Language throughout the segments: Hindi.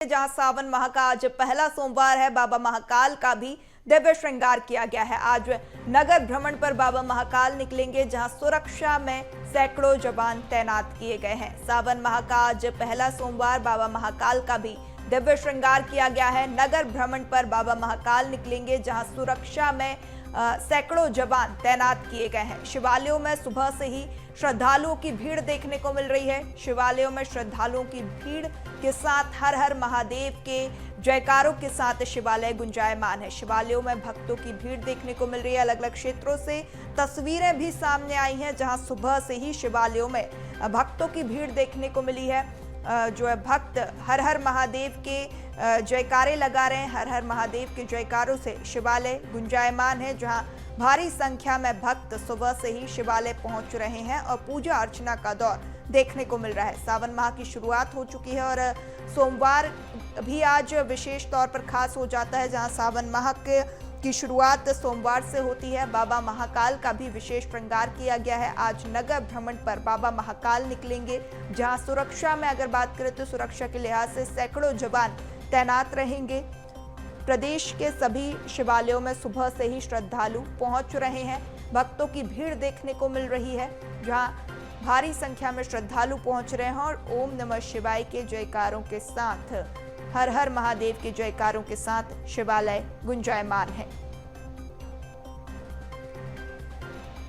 जहां सावन माह का आज पहला सोमवार है, बाबा महाकाल का भी दिव्य श्रृंगार किया गया है। आज नगर भ्रमण पर बाबा महाकाल निकलेंगे, जहां सुरक्षा में सैकड़ों जवान तैनात किए गए हैं। सावन माह का आज पहला सोमवार, बाबा महाकाल का भी दिव्य श्रृंगार किया गया है। नगर भ्रमण पर बाबा महाकाल निकलेंगे, जहां सुरक्षा में सैकड़ों जवान तैनात किए गए हैं। शिवालयों में सुबह से ही श्रद्धालुओं की भीड़ देखने को मिल रही है। शिवालयों में श्रद्धालुओं की भीड़ के साथ हर हर महादेव के जयकारों के साथ शिवालय गुंजायमान है। शिवालयों में भक्तों की भीड़ देखने को मिल रही है। अलग अलग क्षेत्रों से तस्वीरें भी सामने आई हैं, जहां सुबह से ही शिवालयों में भक्तों की भीड़ देखने को मिली है। जो है भक्त हर हर महादेव के जयकारे लगा रहे हैं। हर हर महादेव के जयकारों से शिवालय गुंजायमान है, जहां भारी संख्या में भक्त सुबह से ही शिवालय पहुंच रहे हैं और पूजा अर्चना का दौर देखने को मिल रहा है। सावन माह की शुरुआत हो चुकी है और सोमवार भी आज विशेष तौर पर खास हो जाता है, जहां सावन माह की शुरुआत सोमवार से होती है। बाबा महाकाल का भी विशेष श्रृंगार किया गया है। आज नगर भ्रमण पर बाबा महाकाल निकलेंगे, जहां सुरक्षा में अगर बात करें तो सुरक्षा के लिहाज से सैकड़ों जवान तैनात रहेंगे। प्रदेश के सभी शिवालयों में सुबह से ही श्रद्धालु पहुंच रहे हैं। भक्तों की भीड़ देखने को मिल रही है, जहां भारी संख्या में श्रद्धालु पहुंच रहे हैं और ओम नमः शिवाय के जयकारों के साथ, हर हर महादेव के जयकारों के साथ शिवालय गुंजायमान है।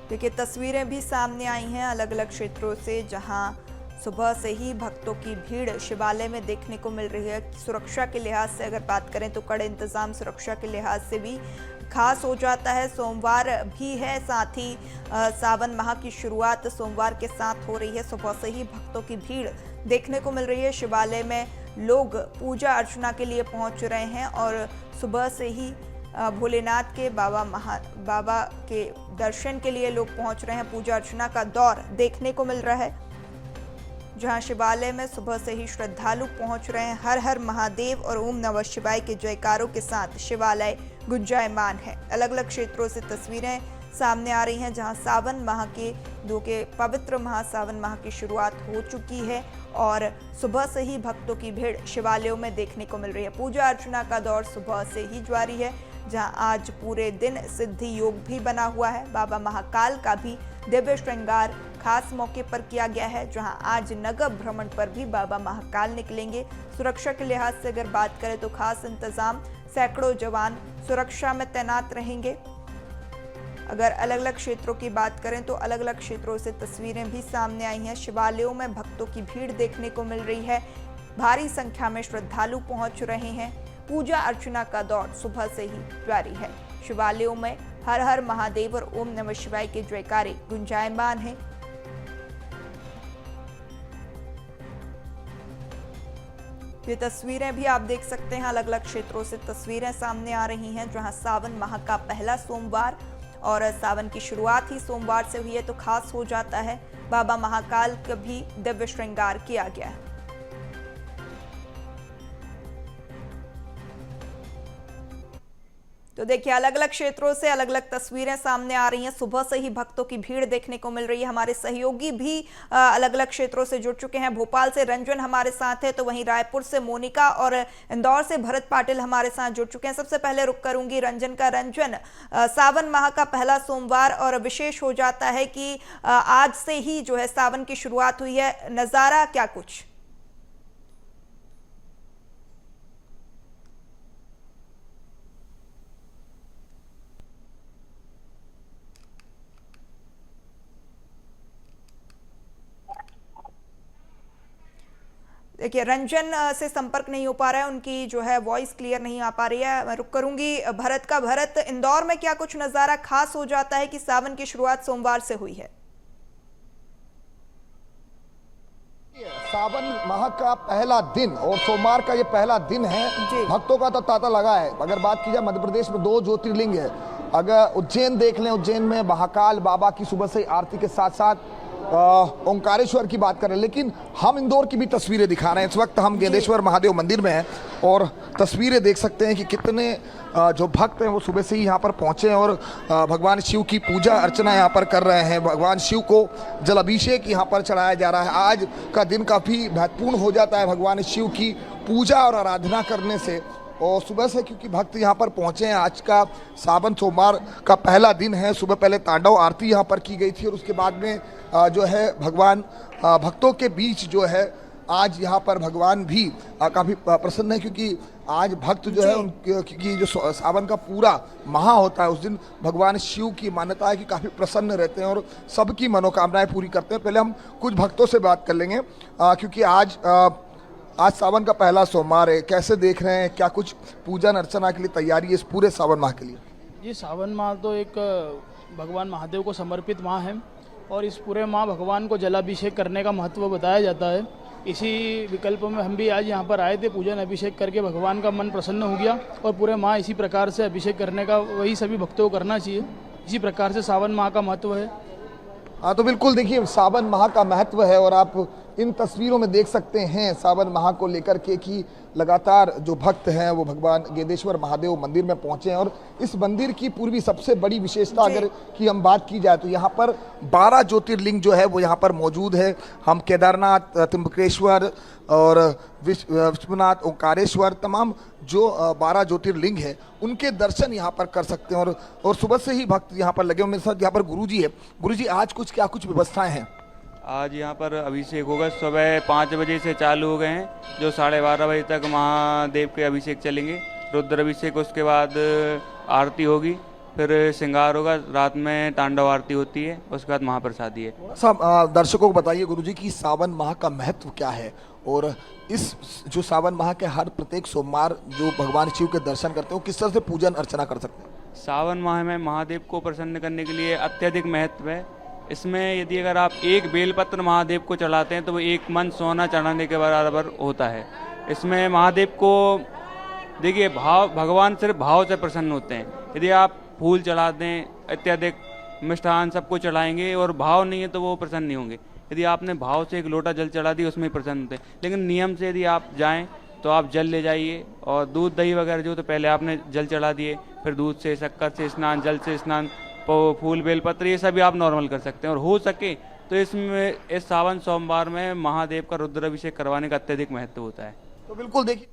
देखिए, तस्वीरें भी सामने आई हैं अलग अलग क्षेत्रों से, जहां सुबह से ही भक्तों की भीड़ शिवालय में देखने को मिल रही है। सुरक्षा के लिहाज से अगर बात करें तो कड़े इंतजाम सुरक्षा के लिहाज से भी खास हो जाता है। सोमवार भी है, साथ ही सावन माह की शुरुआत सोमवार के साथ हो रही है। सुबह से ही भक्तों की भीड़ देखने को मिल रही है। शिवालय में लोग पूजा अर्चना के लिए पहुंच रहे हैं और सुबह से ही भोलेनाथ के बाबा के दर्शन के लिए लोग पहुंच रहे हैं। पूजा अर्चना का दौर देखने को मिल रहा है, जहां शिवालय में सुबह से ही श्रद्धालु पहुंच रहे हैं। हर हर महादेव और ओम नमः शिवाय के जयकारों के साथ शिवालय गुंजायमान है। अलग अलग क्षेत्रों से तस्वीरें सामने आ रही हैं, जहां सावन माह के पवित्र माह सावन माह की शुरुआत हो चुकी है और सुबह से ही भक्तों की भीड़ शिवालयों में देखने को मिल रही है। पूजा अर्चना का दौर सुबह से ही जारी है, जहां आज पूरे दिन सिद्धि योग भी बना हुआ है। बाबा महाकाल का भी दिव्य श्रृंगार खास मौके पर किया गया है, जहां आज नगर भ्रमण पर भी बाबा महाकाल निकलेंगे। सुरक्षा के लिहाज से अगर बात करें तो खास इंतजाम, सैकड़ों जवान सुरक्षा में तैनात रहेंगे। अगर अलग अलग क्षेत्रों की बात करें तो अलग अलग क्षेत्रों से तस्वीरें भी सामने आई हैं। शिवालयों में भक्तों की भीड़ देखने को मिल रही है। भारी संख्या में श्रद्धालु पहुंच रहे हैं। पूजा अर्चना का दौर सुबह से ही जारी है। शिवालयों में हर हर महादेव और ओम नमः शिवाय के जयकारे गुंजायमान हैं। ये तस्वीरें भी आप देख सकते हैं, अलग अलग क्षेत्रों से तस्वीरें सामने आ रही हैं, जहां सावन माह का पहला सोमवार और सावन की शुरुआत ही सोमवार से हुई है, तो खास हो जाता है। बाबा महाकाल का भी दिव्य श्रृंगार किया गया है। तो देखिए, अलग अलग क्षेत्रों से अलग अलग तस्वीरें सामने आ रही हैं। सुबह से ही भक्तों की भीड़ देखने को मिल रही है। हमारे सहयोगी भी अलग अलग क्षेत्रों से जुड़ चुके हैं। भोपाल से रंजन हमारे साथ है, तो वहीं रायपुर से मोनिका और इंदौर से भरत पाटिल हमारे साथ जुड़ चुके हैं। सबसे पहले रुक करूंगी रंजन का। रंजन, सावन माह का पहला सोमवार और विशेष हो जाता है कि आज से ही जो है सावन की शुरुआत हुई है, नजारा क्या कुछ? देखिए, रंजन से संपर्क नहीं हो पा रहा है, उनकी जो है वॉइस क्लियर नहीं आ पा रही है। मैं रुक करूंगी भरत का। भरत, इंदौर में क्या कुछ नज़ारा खास हो जाता है कि सावन की शुरुआत सोमवार से हुई है? सावन माह का पहला दिन और सोमवार का ये पहला दिन है। भक्तों का तो तांता लगा है। अगर बात की जाए, मध्य प्रदेश में 2 ज्योतिर्लिंग है। अगर उज्जैन देख लें, उज्जैन में महाकाल बाबा की सुबह से आरती के साथ साथ ओंकारेश्वर की बात करें, लेकिन हम इंदौर की भी तस्वीरें दिखा रहे हैं। इस वक्त हम गेंदेश्वर महादेव मंदिर में हैं और तस्वीरें देख सकते हैं कि कितने जो भक्त हैं वो सुबह से ही यहाँ पर पहुँचे हैं और भगवान शिव की पूजा अर्चना यहाँ पर कर रहे हैं। भगवान शिव को जल अभिषेक यहाँ पर चढ़ाया जा रहा है। आज का दिन काफ़ी महत्वपूर्ण हो जाता है भगवान शिव की पूजा और आराधना करने से। और सुबह से क्योंकि भक्त यहाँ पर पहुँचे हैं, आज का सावन सोमवार का पहला दिन है। सुबह पहले तांडव आरती यहाँ पर की गई थी और उसके बाद में जो है भगवान भक्तों के बीच जो है आज यहाँ पर भगवान भी काफ़ी प्रसन्न है, क्योंकि आज भक्त जो है क्योंकि जो सावन का पूरा माह होता है उस दिन भगवान शिव की मान्यता है कि काफ़ी प्रसन्न रहते हैं और सबकी मनोकामनाएं पूरी करते हैं। पहले हम कुछ भक्तों से बात कर लेंगे क्योंकि आज सावन का पहला सोमवार है। कैसे देख रहे हैं, क्या कुछ पूजन अर्चना के लिए तैयारी है इस पूरे सावन माह के लिए? जी, सावन माह तो एक भगवान महादेव को समर्पित माह है और इस पूरे माह भगवान को जलाभिषेक करने का महत्व बताया जाता है। इसी विकल्प में हम भी आज यहाँ पर आए थे, पूजन अभिषेक करके भगवान का मन प्रसन्न हो गया और पूरे माह इसी प्रकार से अभिषेक करने का वही सभी भक्तों को करना चाहिए। इसी प्रकार से सावन माह का महत्व है। हाँ, तो बिल्कुल देखिए सावन माह का महत्व है और आप इन तस्वीरों में देख सकते हैं सावन माह को लेकर के कि लगातार जो भक्त हैं वो भगवान गेदेश्वर महादेव मंदिर में पहुंचे हैं। और इस मंदिर की पूर्वी सबसे बड़ी विशेषता अगर की हम बात की जाए तो यहाँ पर 12 ज्योतिर्लिंग जो है वो यहाँ पर मौजूद है। हम केदारनाथ, त्र्यंबकेश्वर और विश्वनाथ, ओंकारेश्वर, तमाम जो 12 ज्योतिर्लिंग है उनके दर्शन यहाँ पर कर सकते हैं। और सुबह से ही भक्त यहाँ पर लगे हुए। मेरे साथ यहाँ पर गुरुजी है। गुरुजी, आज क्या कुछ व्यवस्थाएं हैं? आज यहाँ पर अभिषेक होगा। सुबह 5 बजे से चालू हो गए हैं, जो 12:30 बजे तक महादेव के अभिषेक चलेंगे। रुद्र अभिषेक, उसके बाद आरती होगी, फिर श्रृंगार होगा, रात में तांडव आरती होती है, उसके बाद महाप्रसादी है। सब दर्शकों को बताइए गुरुजी कि सावन माह का महत्व क्या है और इस जो सावन माह के हर प्रत्येक सोमवार जो भगवान शिव के दर्शन करते हैं वो किस तरह से पूजन अर्चना कर सकते हैं? सावन माह में महादेव को प्रसन्न करने के लिए अत्यधिक महत्व है। इसमें यदि अगर आप एक बेलपत्र महादेव को चढ़ाते हैं तो वो एक मन सोना चढ़ाने के बराबर होता है। इसमें महादेव को देखिए भगवान सिर्फ भाव से प्रसन्न होते हैं। यदि आप फूल चढ़ा दें, अत्यधिक मिष्ठान सबको चढ़ाएंगे और भाव नहीं है तो वो प्रसन्न नहीं होंगे। यदि आपने भाव से एक लोटा जल चढ़ा दिया उसमें प्रसन्न होते हैं। लेकिन नियम से यदि आप जाएं तो आप जल ले जाइए और दूध दही वगैरह जो तो पहले आपने जल चढ़ा दिए, फिर दूध से, शक्कर से स्नान, जल से स्नान, फूल बेलपत्र, ये सभी आप नॉर्मल कर सकते हैं। और हो सके तो इसमें इस सावन सोमवार में महादेव का रुद्राभिषेक करवाने का अत्यधिक महत्व होता है। तो बिल्कुल देखिए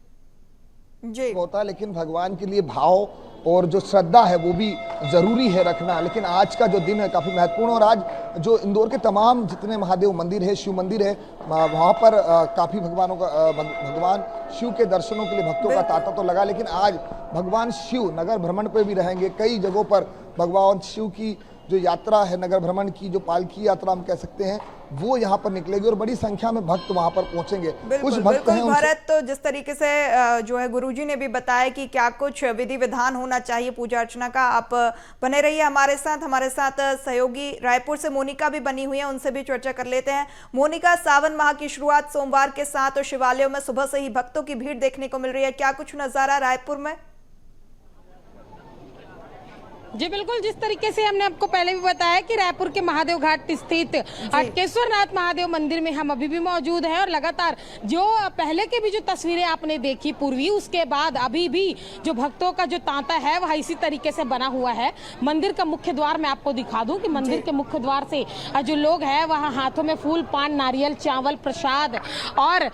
जी होता है, लेकिन भगवान के लिए भाव और जो श्रद्धा है वो भी जरूरी है रखना। लेकिन आज का जो दिन है काफी महत्वपूर्ण और आज जो इंदौर के तमाम जितने महादेव मंदिर है, शिव मंदिर है, वहाँ पर काफी भगवान शिव के दर्शनों के लिए भक्तों का तांता तो लगा। लेकिन आज भगवान शिव नगर भ्रमण पे भी रहेंगे। कई जगहों पर भगवान शिव की जो यात्रा है, नगर भ्रमण की जो पालकी यात्रा हम कह सकते हैं, वो यहाँ पर निकलेगी और बड़ी संख्या में भक्त वहाँ पर पहुंचेंगे। कुछ भक्त हैं भारत, तो जिस तरीके से जो है गुरुजी ने भी बताया कि क्या कुछ विधि विधान होना चाहिए पूजा अर्चना का। आप बने रहिए हमारे साथ सहयोगी रायपुर से मोनिका भी बनी हुई है, उनसे भी चर्चा कर लेते हैं। मोनिका, सावन माह की शुरुआत सोमवार के साथ और शिवालयों में सुबह से ही भक्तों की भीड़ देखने को मिल रही है, क्या कुछ नजारा रायपुर में? जी बिल्कुल, जिस तरीके से हमने आपको पहले भी बताया कि रायपुर के महादेव घाट स्थित हटकेश्वरनाथ महादेव मंदिर में हम अभी भी मौजूद हैं और लगातार जो पहले के भी जो तस्वीरें आपने देखी पूर्वी, उसके बाद अभी भी जो भक्तों का जो तांता है वह इसी तरीके से बना हुआ है। मंदिर का मुख्य द्वार मैं आपको दिखा दूं कि मंदिर के मुख्य द्वार से जो लोग हैं वह हाथों में फूल, पान, नारियल, चावल, प्रसाद और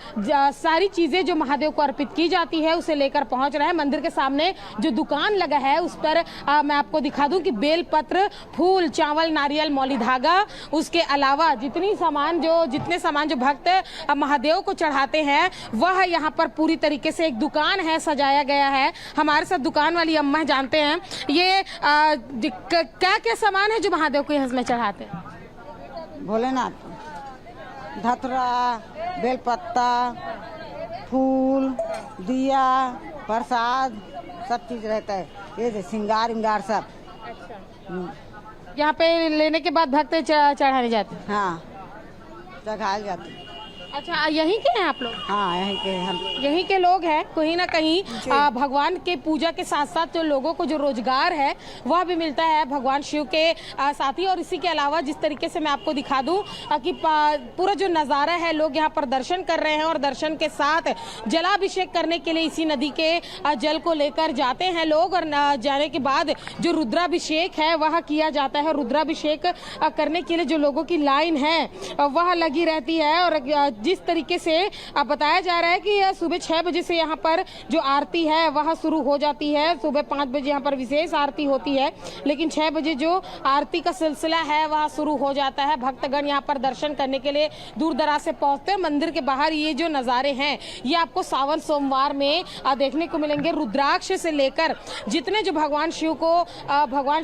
सारी चीजें जो महादेव को अर्पित की जाती है उसे लेकर पहुंच रहे हैं। मंदिर के सामने जो दुकान लगा है उस पर मैं आपको दिखा दूं कि बेलपत्र, फूल, चावल, नारियल, मौली धागा, उसके अलावा जितने सामान जो भक्त महादेव को चढ़ाते हैं वह यहाँ पर पूरी तरीके से एक दुकान है, सजाया गया है। हमारे साथ दुकान वाली अम्मा जानते हैं ये क्या क्या सामान है जो महादेव को यहाँ में चढ़ाते हैं? भोलेनाथ, धतुरा, बेलपत्ता, फूल, दिया, प्रसाद, सब चीज रहता है। ये श्रृंगार विंगार सब। यहाँ पे लेने के बाद भक्त चढ़ाने जाते हैं? हाँ, चढ़ाए जाते हैं। अच्छा, यहीं के हैं आप लोग? हाँ, यहीं के हम लोग। यहीं के लोग हैं। कहीं ना कहीं भगवान के पूजा के साथ साथ जो लोगों को जो रोजगार है वह भी मिलता है भगवान शिव के साथ ही। और इसी के अलावा जिस तरीके से मैं आपको दिखा दूं कि पूरा जो नज़ारा है, लोग यहाँ पर दर्शन कर रहे हैं और दर्शन के साथ जलाभिषेक करने के लिए इसी नदी के जल को लेकर जाते हैं लोग। और जाने के बाद जो रुद्राभिषेक है वह किया जाता है। रुद्राभिषेक करने के लिए जो लोगों की लाइन है वह लगी रहती है। और जिस तरीके से बताया जा रहा है कि सुबह 6 बजे से यहाँ पर जो आरती है वह शुरू हो जाती है। सुबह 5 बजे यहाँ पर विशेष आरती होती है, लेकिन 6 बजे जो आरती का सिलसिला है वह शुरू हो जाता है। भक्तगण यहाँ पर दर्शन करने के लिए दूर दराज से पहुंचते हैं। मंदिर के बाहर ये जो नज़ारे हैं ये आपको सावन सोमवार में देखने को मिलेंगे। रुद्राक्ष से लेकर जितने जो भगवान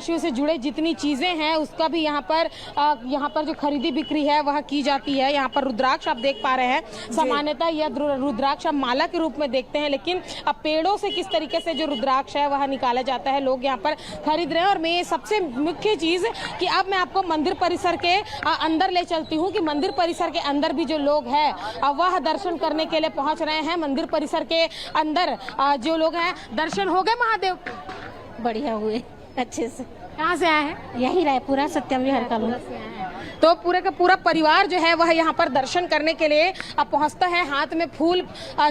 शिव से जुड़े जितनी चीजें हैं उसका भी यहाँ पर जो खरीदी बिक्री है वह की जाती है। यहाँ पर रुद्राक्ष आप देख पा रहे हैं। सामान्यतः यह रुद्राक्ष आप माला के रूप में देखते हैं, लेकिन अब पेड़ों से किस तरीके से जो रुद्राक्ष है वह निकाला जाता है, लोग यहाँ पर खरीद रहे हैं। और मैं सबसे मुख्य चीज कि अब मैं आपको मंदिर परिसर के अंदर ले चलती हूँ कि मंदिर परिसर के अंदर भी जो लोग हैं वह दर्शन करने के लिए पहुंच रहे हैं। मंदिर परिसर के अंदर जो लोग हैं, दर्शन हो गए महादेव? बढ़िया हुए, अच्छे से। कहाँ से आए हैं? यही रायपुरा सत्यम विहार का लोग। तो पूरे का पूरा परिवार जो है वह यहाँ पर दर्शन करने के लिए पहुँचता है। हाथ में फूल,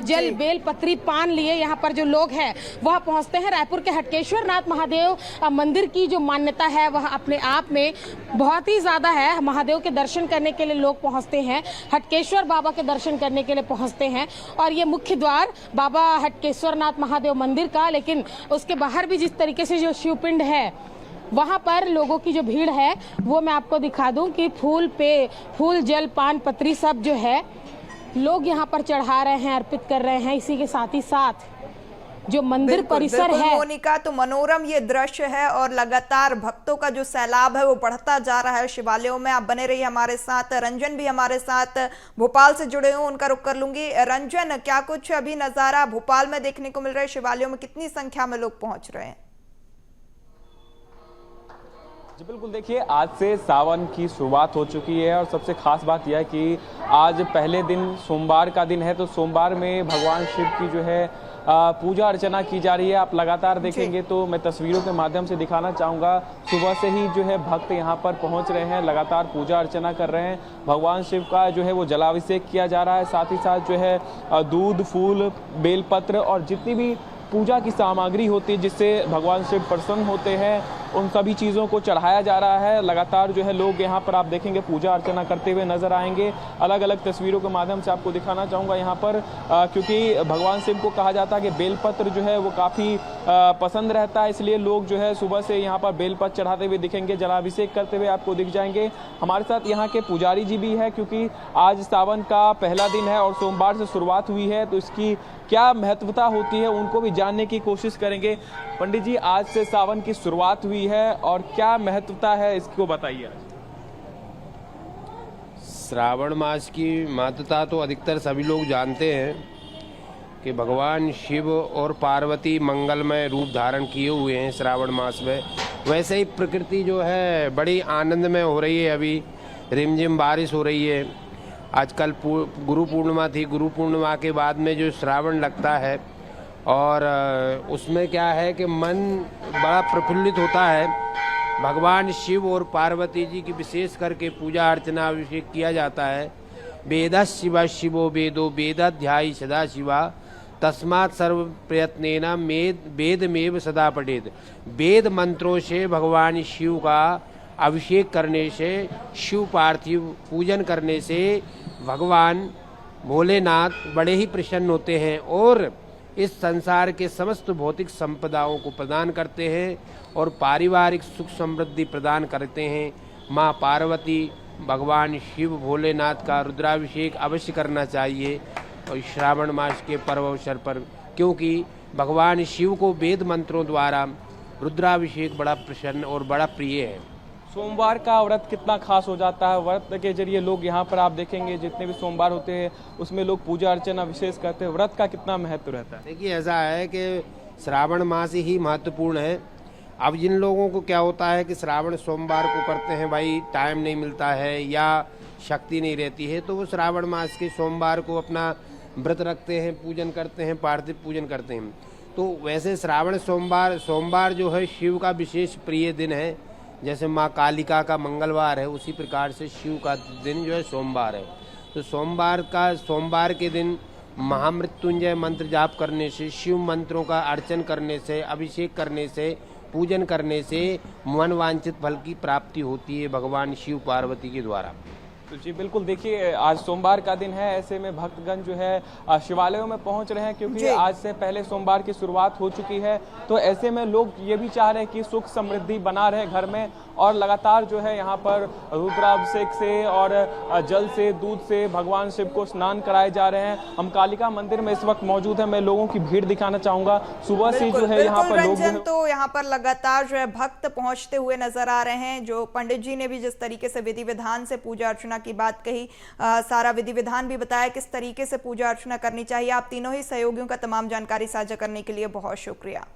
जल, बेल पत्री, पान लिए यहाँ पर जो लोग हैं वह पहुँचते हैं। रायपुर के हटकेश्वर नाथ महादेव मंदिर की जो मान्यता है वह अपने आप में बहुत ही ज़्यादा है। महादेव के दर्शन करने के लिए लोग पहुँचते हैं, हटकेश्वर बाबा के दर्शन करने के लिए पहुँचते हैं। और ये मुख्य द्वार बाबा हटकेश्वर नाथ महादेव मंदिर का, लेकिन उसके बाहर भी जिस तरीके से जो शिवपिंड है वहाँ पर लोगों की जो भीड़ है वो मैं आपको दिखा दूं कि फूल जल पान पत्री सब जो है लोग यहाँ पर चढ़ा रहे हैं, अर्पित कर रहे हैं। इसी के साथ ही साथ जो मंदिर परिसर है मोनिका, तो मनोरम ये दृश्य है और लगातार भक्तों का जो सैलाब है वो बढ़ता जा रहा है शिवालयों में। आप बने रहिए हमारे साथ। रंजन भी हमारे साथ भोपाल से जुड़े हुए, उनका रुख कर लूंगी। रंजन, क्या कुछ अभी नजारा भोपाल में देखने को मिल रहा है? शिवालयों में कितनी संख्या में लोग पहुंच रहे हैं? जी बिल्कुल, देखिए आज से सावन की शुरुआत हो चुकी है और सबसे खास बात यह है कि आज पहले दिन सोमवार का दिन है, तो सोमवार में भगवान शिव की जो है पूजा अर्चना की जा रही है। आप लगातार देखेंगे तो मैं तस्वीरों के माध्यम से दिखाना चाहूँगा, सुबह से ही जो है भक्त यहाँ पर पहुँच रहे हैं, लगातार पूजा अर्चना कर रहे हैं। भगवान शिव का जो है वो जलाभिषेक किया जा रहा है, साथ ही साथ जो है दूध, फूल, बेलपत्र और जितनी भी पूजा की सामग्री होती है जिससे भगवान शिव प्रसन्न होते हैं, उन सभी चीज़ों को चढ़ाया जा रहा है। लगातार जो है लोग यहाँ पर आप देखेंगे पूजा अर्चना करते हुए नजर आएंगे। अलग अलग तस्वीरों के माध्यम से आपको दिखाना चाहूँगा यहाँ पर, क्योंकि भगवान शिव को कहा जाता है कि बेलपत्र जो है वो काफ़ी पसंद रहता है, इसलिए लोग जो है सुबह से यहाँ पर बेलपत्र चढ़ाते हुए दिखेंगे, जलाभिषेक करते हुए आपको दिख जाएंगे। हमारे साथ यहाँ के पुजारी जी भी है, क्योंकि आज सावन का पहला दिन है और सोमवार से शुरुआत हुई है, तो इसकी क्या महत्वता होती है उनको भी जानने की कोशिश करेंगे। पंडित जी, आज से सावन की शुरुआत हुई है और क्या महत्वता है इसको बताइए। श्रावण मास की महत्वता तो अधिकतर सभी लोग जानते हैं कि भगवान शिव और पार्वती मंगलमय रूप धारण किए हुए हैं श्रावण मास में। वैसे ही प्रकृति जो है बड़ी आनंद में हो रही है। अभी रिमझिम बारिश हो रही है। आजकल गुरु पूर्णिमा थी, गुरु पूर्णिमा के बाद में जो श्रावण लगता है और उसमें क्या है कि मन बड़ा प्रफुल्लित होता है। भगवान शिव और पार्वती जी की विशेष करके पूजा अर्चना अभिषेक किया जाता है। वेद शिव शिवो वेदो वेदाध्यायी सदा शिवा तस्मात् सर्व प्रयत्नेन वेदमेव सदा पठेत। वेद मंत्रों से भगवान शिव का अभिषेक करने से, शिव पार्थिव पूजन करने से भगवान भोलेनाथ बड़े ही प्रसन्न होते हैं और इस संसार के समस्त भौतिक संपदाओं को प्रदान करते हैं और पारिवारिक सुख समृद्धि प्रदान करते हैं। माँ पार्वती, भगवान शिव, भोलेनाथ का रुद्राभिषेक अवश्य करना चाहिए और श्रावण मास के पर्व अवसर पर, क्योंकि भगवान शिव को वेद मंत्रों द्वारा रुद्राभिषेक बड़ा प्रसन्न और बड़ा प्रिय है। सोमवार का व्रत कितना खास हो जाता है? व्रत के जरिए लोग यहाँ पर आप देखेंगे जितने भी सोमवार होते हैं उसमें लोग पूजा अर्चना विशेष करते हैं। व्रत का कितना महत्व रहता है? देखिए, ऐसा है कि श्रावण मास ही महत्वपूर्ण है। अब जिन लोगों को क्या होता है कि श्रावण सोमवार को करते हैं, भाई टाइम नहीं मिलता है या शक्ति नहीं रहती है, तो वो श्रावण मास के सोमवार को अपना व्रत रखते हैं, पूजन करते हैं, पार्थिव पूजन करते हैं। तो वैसे श्रावण सोमवार जो है शिव का विशेष प्रिय दिन है। जैसे माँ कालिका का मंगलवार है, उसी प्रकार से शिव का दिन जो है सोमवार है। तो सोमवार के दिन महामृत्युंजय मंत्र जाप करने से, शिव मंत्रों का अर्चन करने से, अभिषेक करने से, पूजन करने से मन वांछित फल की प्राप्ति होती है भगवान शिव पार्वती के द्वारा। तो जी बिल्कुल, देखिए आज सोमवार का दिन है, ऐसे में भक्तगण जो है शिवालयों में पहुंच रहे हैं, क्योंकि आज से पहले सोमवार की शुरुआत हो चुकी है। तो ऐसे में लोग ये भी चाह रहे हैं कि सुख समृद्धि बना रहे घर में, और लगातार जो है यहाँ पर रुद्राभिषेक से और जल से, दूध से भगवान शिव को स्नान कराए जा रहे हैं। हम कालिका मंदिर में इस वक्त मौजूद है, मैं लोगों की भीड़ दिखाना चाहूंगा। सुबह से जो है यहाँ पर लोग तो यहाँ पर लगातार जो है भक्त पहुंचते हुए नजर आ रहे हैं। जो पंडित जी ने भी जिस तरीके से विधि विधान से पूजा अर्चना की बात कही, सारा विधि विधान भी बताया किस तरीके से पूजा अर्चना करनी चाहिए। आप तीनों ही सहयोगियों का तमाम जानकारी साझा करने के लिए बहुत शुक्रिया।